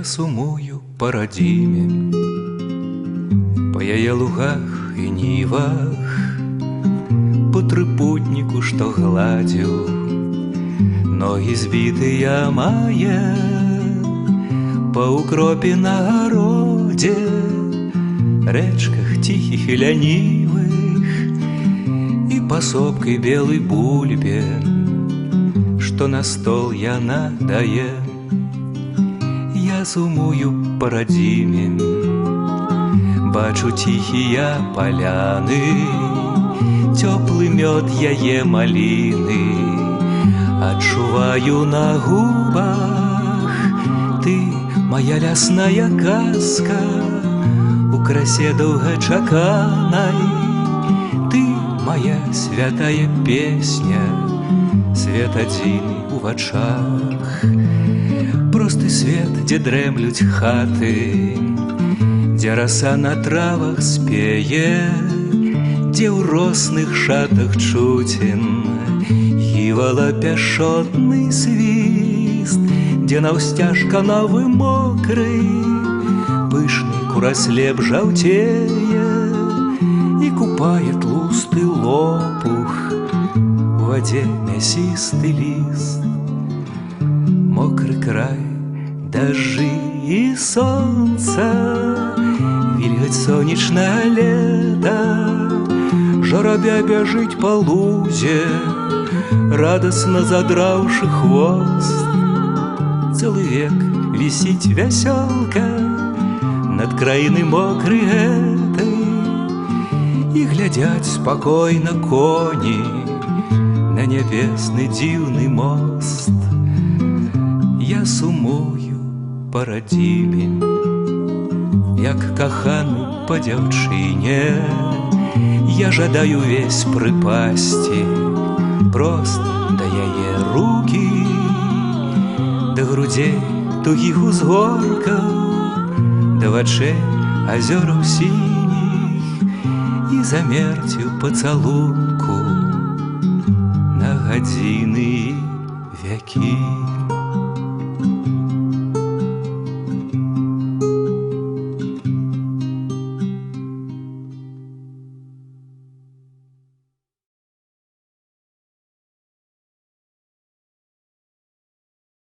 Я сумую по радзіме, па яе лугах і нівах, по трыпутніку, што гладзіў ногі збітыя мае, па укропе на гародзе, рэчках ціхіх і лянівых, і па сопкай белай бульбе, што на стол яна дае. Я сумую па радзіме, бачу ціхія паляны, цёплы мёд яе маліны, адчуваю на губах. Ты, моя лясная казка, у красе доўгачаканай, ты, моя святая песня, свет адзіны ў вачах. Просты свет, дзе дрэмлюць хаты, дзе раса на травах спее, дзе ў росных шатах чуцін гівала пяшотны свіст, дзе наўсцяжка новы мокры, пышны кураслеп жаўцее і купае тлусты лопух у вадзе мясісты ліст. Мокры край, дажджы і сонца, вільгаць сонечнае лета, жарабя бяжыць па лузе, радасна задраўшы хвост. Цэлы век вісіць вясёлка над краіны мокрай гэтай, і глядзяць спакойна коні на нябесны дзіўны мост. Я сумую па радзіме, як каханы па дзяўчыне, я жадаю весь прыпасці проста да яе рукі, да грудзей тугіх узгоркаў, да вачэй азёраў сініх і замерцю пацалунку на гадзіны вякі.